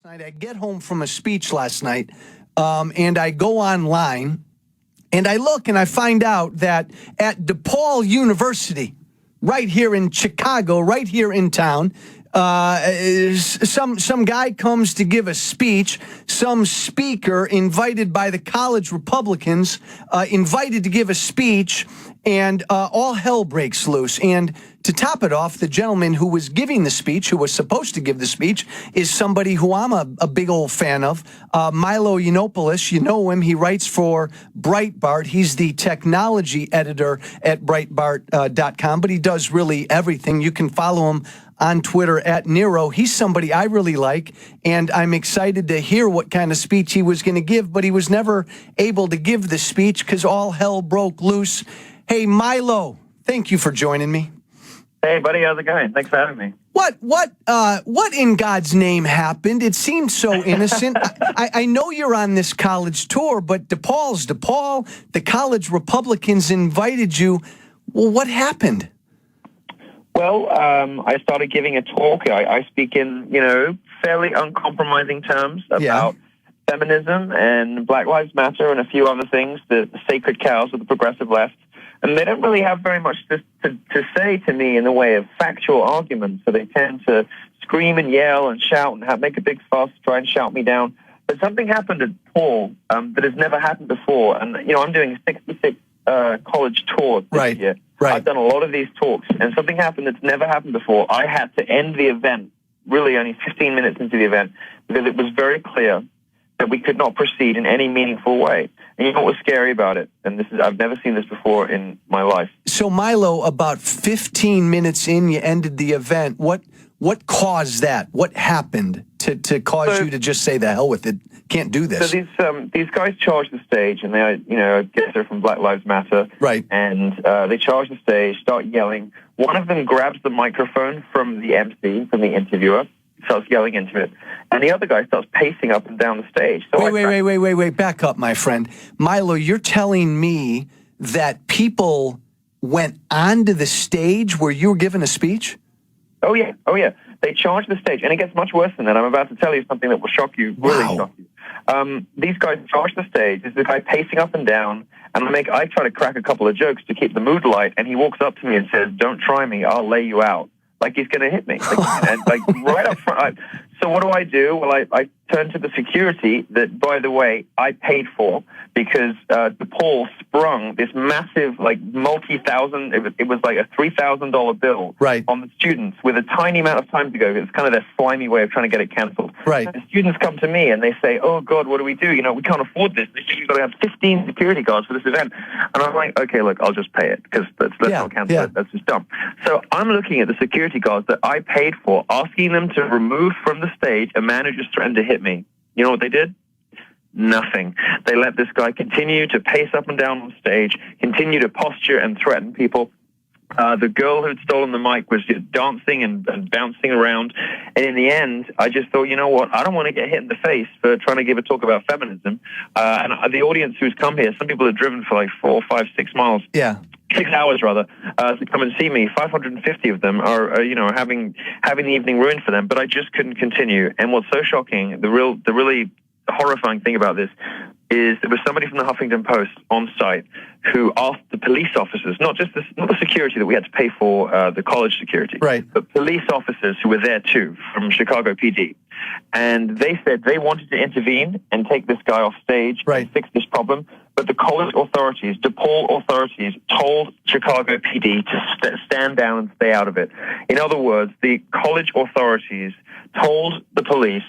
I get home from a speech last night, and I go online, and I look, and I find out that at DePaul University, right here in Chicago, right here in town, some guy comes to give a speech. Some speaker invited by the college Republicans, invited to give a speech, and all hell breaks loose. And to top it off, the gentleman who was giving the speech, who was supposed to give the speech, is somebody who I'm a big old fan of, Milo Yiannopoulos. You know him. He writes for Breitbart. He's the technology editor at Breitbart.com, but he does really everything. You can follow him on Twitter at Nero. He's somebody I really like, and I'm excited to hear what kind of speech he was going to give, but he was never able to give the speech because all hell broke loose. Hey, Milo, thank you for joining me. Hey, buddy, how's it going? Thanks for having me. What in God's name happened? It seemed so innocent. I know you're on this college tour, but DePaul's DePaul. The college Republicans invited you. Well, what happened? Well, I started giving a talk. I speak in, fairly uncompromising terms about feminism and Black Lives Matter and a few other things, the sacred cows of the progressive left. And they don't really have very much to say to me in the way of factual arguments, so they tend to scream and yell and shout and make a big fuss, try and shout me down. But something happened at DePaul that has never happened before. And, I'm doing a 66 college tour this year. Right. I've done a lot of these talks, and something happened that's never happened before. I had to end the event, really only 15 minutes into the event, because it was very clear that we could not proceed in any meaningful way. And you know what was scary about it? And I've never seen this before in my life. So, Milo, about 15 minutes in, you ended the event. What caused that? What happened to cause you to just say, the hell with it, can't do this? So these guys charge the stage, and they, I guess they're from Black Lives Matter. Right. And they charge the stage, start yelling. One of them grabs the microphone from the MC, from the interviewer, starts yelling into it, and the other guy starts pacing up and down the stage. So wait, back up, my friend. Milo, you're telling me that people went onto the stage where you were giving a speech? Oh, yeah. They charged the stage, and it gets much worse than that. I'm about to tell you something that will shock you, really shock you. These guys charge the stage. There's the guy pacing up and down, and I try to crack a couple of jokes to keep the mood light, and he walks up to me and says, "Don't try me, I'll lay you out." Like he's going to hit me, and right up front. So what do? Well, I turn to the security that, by the way, I paid for, because DePaul sprung this massive, multi-thousand, it was like a $3,000 bill on the students with a tiny amount of time to go. It's kind of their slimy way of trying to get it canceled. Right. The students come to me and they say, "Oh, God, what do we do? We can't afford this. They say you've got to have 15 security guards for this event." And I'm like, "Okay, look, I'll just pay it, because let's not cancel it. That's just dumb." So I'm looking at the security guards that I paid for, asking them to remove from the stage a man who just threatened to hit me. You know what they did? Nothing. They let this guy continue to pace up and down on stage, continue to posture and threaten people. The girl who'd stolen the mic was just dancing and bouncing around. And in the end, I just thought, you know what? I don't want to get hit in the face for trying to give a talk about feminism. And the audience who's come here, some people have driven for 4, 5, 6 miles. Yeah. 6 hours rather, to come and see me. 550 of them are having the evening ruined for them. But I just couldn't continue. And what's so shocking, the really horrifying thing about this, is there was somebody from the Huffington Post on site who asked the police officers, not the security that we had to pay for, the college security, but police officers who were there too from Chicago PD. And they said they wanted to intervene and take this guy off stage and fix this problem. But the college authorities, DePaul authorities, told Chicago PD to stand down and stay out of it. In other words, the college authorities told the police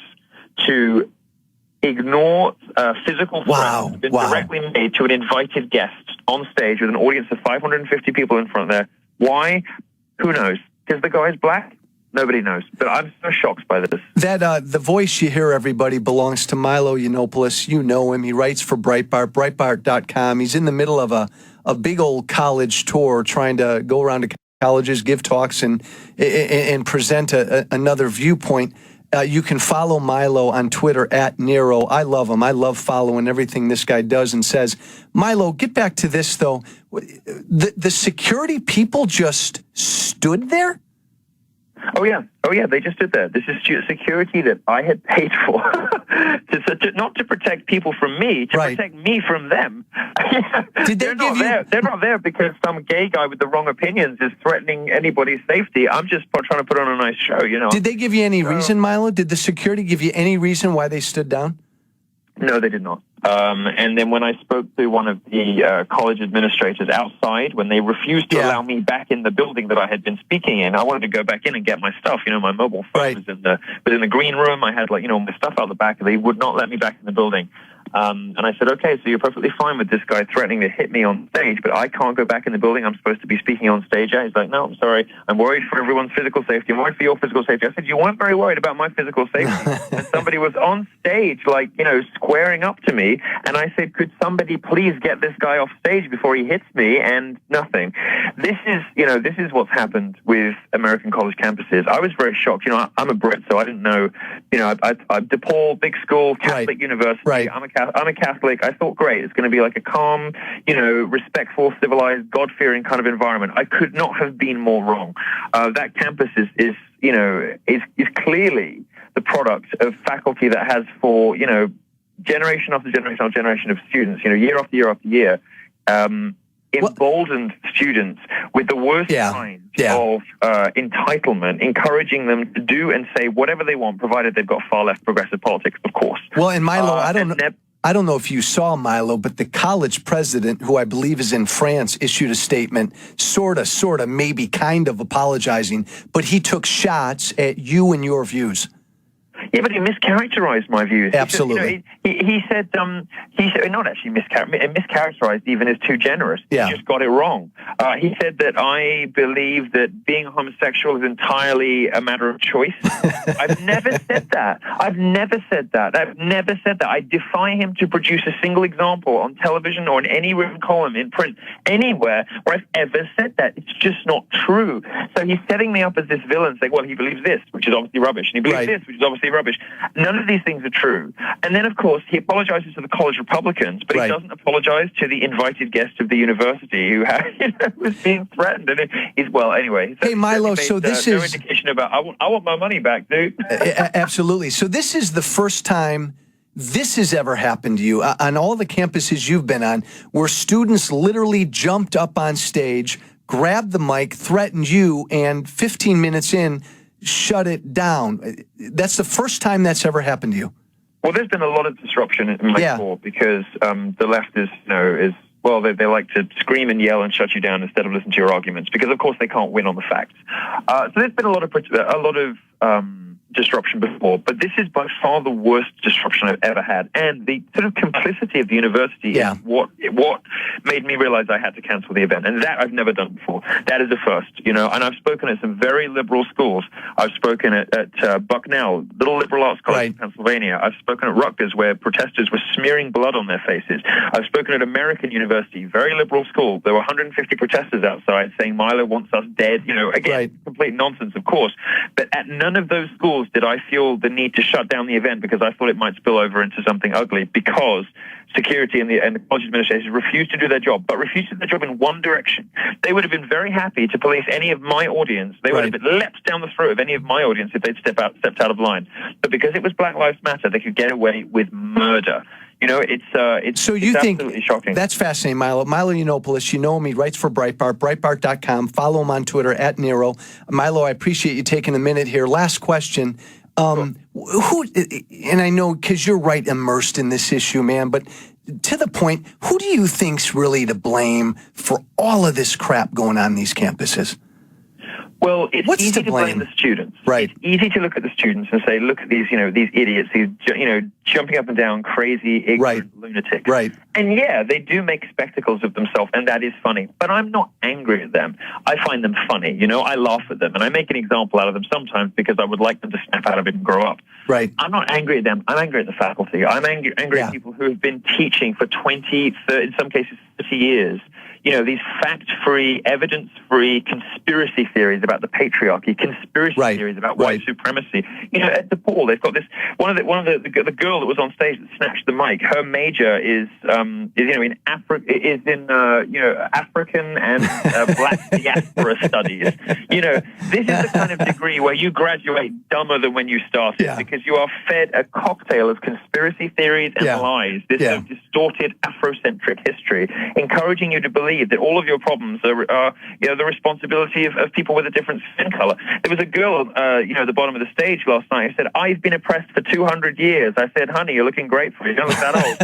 to ignore physical threats directly made to an invited guest on stage with an audience of 550 people in front there. Why? Who knows? Because the guy's black? Nobody knows. But I'm so shocked by this. That the voice you hear, everybody, belongs to Milo Yiannopoulos. You know him. He writes for Breitbart, Breitbart.com. He's in the middle of a big old college tour, trying to go around to colleges, give talks, and present another viewpoint. You can follow Milo on Twitter at Nero. I love him. I love following everything this guy does and says. Milo, get back to this, though. The security people just stood there? Oh yeah, they just stood there. This is security that I had paid for, not to protect people from me, to protect me from them. Did they give you? They're not there because some gay guy with the wrong opinions is threatening anybody's safety. I'm just trying to put on a nice show, you know. Did they give you any reason, Milo? Did the security give you any reason why they stood down? No, they did not. And then when I spoke to one of the college administrators outside, when they refused to allow me back in the building that I had been speaking in, I wanted to go back in and get my stuff. You know, my mobile phone was in the green room. I had, like, you know, my stuff out the back. They would not let me back in the building. And I said, okay, so you're perfectly fine with this guy threatening to hit me on stage, but I can't go back in the building I'm supposed to be speaking on stage at. He's like, no, I'm sorry. I'm worried for everyone's physical safety. I'm worried for your physical safety. I said, you weren't very worried about my physical safety. And somebody was on stage, like, you know, squaring up to me. And I said, could somebody please get this guy off stage before he hits me? And nothing. This is what's happened with American college campuses. I was very shocked. You know, I'm a Brit, so I didn't know, you know, I'm DePaul, big school, Catholic university. I'm a Catholic. I thought, great, it's going to be like a calm, you know, respectful, civilized, God-fearing kind of environment. I could not have been more wrong. That campus is clearly the product of faculty that has, for, you know, generation after generation after generation of students, you know, year after year after year, emboldened students with the worst kind of entitlement, encouraging them to do and say whatever they want, provided they've got far left progressive politics, of course. Well, and Milo, I don't know if you saw, Milo, but the college president, who I believe is in France, issued a statement, sort of, maybe kind of apologizing, but he took shots at you and your views. Yeah, but he mischaracterized my views. Absolutely. He said, not actually mischaracterized even as too generous. Yeah. He just got it wrong. He said that I believe that being homosexual is entirely a matter of choice. I've never said that. I've never said that. I defy him to produce a single example on television or in any written column in print, anywhere where I've ever said that. It's just not true. So he's setting me up as this villain, saying, well, he believes this, which is obviously rubbish, and he believes this, which is obviously rubbish. None of these things are true. And then, of course, he apologizes to the college Republicans, but he doesn't apologize to the invited guest of the university who was being threatened. And anyway. Hey, Milo, so this is no indication about I want my money back, dude. Absolutely. So this is the first time this has ever happened to you on all the campuses you've been on, where students literally jumped up on stage, grabbed the mic, threatened you, and 15 minutes in, shut it down. That's the first time that's ever happened to you. Well, there's been a lot of disruption in my school because the left they like to scream and yell and shut you down instead of listen to your arguments because, of course, they can't win on the facts. So there's been a lot of disruption before, but this is by far the worst disruption I've ever had. And the sort of complicity of the university is what made me realize I had to cancel the event. And that I've never done before. That is a first, you know. And I've spoken at some very liberal schools. I've spoken at Bucknell, Little Liberal Arts College in Pennsylvania. I've spoken at Rutgers, where protesters were smearing blood on their faces. I've spoken at American University, very liberal school. There were 150 protesters outside saying Milo wants us dead. You know, again, complete nonsense, of course. But at none of those schools did I feel the need to shut down the event because I thought it might spill over into something ugly, because security and the college administrators refused to do their job, but refused to do their job in one direction. They would have been very happy to police any of my audience. They would have been leapt down the throat of any of my audience if they'd stepped out of line. But because it was Black Lives Matter, they could get away with murder. You know, it's so you think absolutely shocking. That's fascinating, Milo. Milo Yiannopoulos, you know him. He writes for Breitbart, Breitbart.com. Follow him on Twitter @Nero. Milo, I appreciate you taking a minute here. Last question. Who, and I know because you're immersed in this issue, man, but to the point, who do you think's really to blame for all of this crap going on in these campuses? Well, it's easy to blame the students. Right. It's easy to look at the students and say, look at these, these idiots, these, jumping up and down, crazy, ignorant lunatics. Right. And yeah, they do make spectacles of themselves, and that is funny. But I'm not angry at them. I find them funny. I laugh at them, and I make an example out of them sometimes because I would like them to snap out of it and grow up. Right. I'm not angry at them. I'm angry at the faculty. I'm angry at people who have been teaching for 20, 30, in some cases 30 years, these fact-free, evidence-free conspiracy theories about the patriarchy, conspiracy theories about white supremacy. At DePaul, they've got this. The girl that was on stage that snatched the mic. Her major is in African and Black diaspora studies. This is the kind of degree where you graduate dumber than when you started, because you are fed a cocktail of conspiracy theories and lies. This sort of distorted Afrocentric history, encouraging you to believe that all of your problems are the responsibility of people with a different skin color. There was a girl, at the bottom of the stage last night who said, "I've been oppressed for 200 years." I said, "Honey, you're looking great for you. You don't look that old."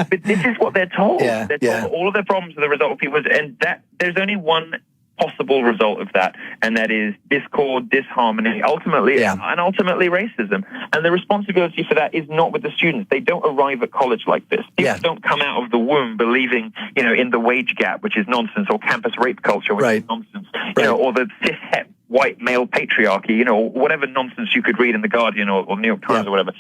but this is what they're told. They're told that all of their problems are the result of people, and that there's only one possible result of that, and that is discord, disharmony, ultimately racism. And the responsibility for that is not with the students. They don't arrive at college like this. People don't come out of the womb believing, in the wage gap, which is nonsense, or campus rape culture, which is nonsense, or the cis-het white male patriarchy, whatever nonsense you could read in the Guardian or New York Times or whatever.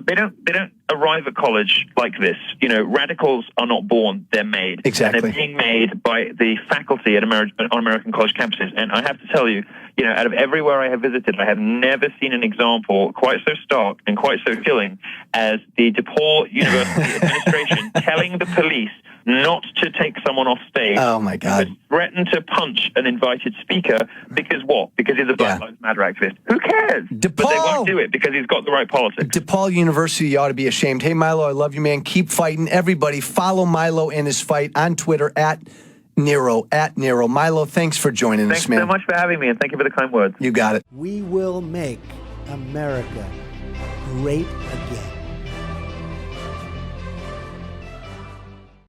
They don't arrive at college like this. Radicals are not born; they're made. Exactly. And they're being made by the faculty at on American college campuses. And I have to tell you, out of everywhere I have visited, I have never seen an example quite so stark and quite so killing as the DePaul University administration telling the police not to take someone off stage. Oh, my God. Threaten to punch an invited speaker because what? Because he's a Black Lives Matter activist. Who cares? DePaul, but they won't do it because he's got the right politics. DePaul University ought to be ashamed. Hey, Milo, I love you, man. Keep fighting. Everybody, follow Milo and his fight on Twitter at Nero. Milo, thanks for joining us, man. Thanks so much for having me, and thank you for the kind words. You got it. We will make America great again.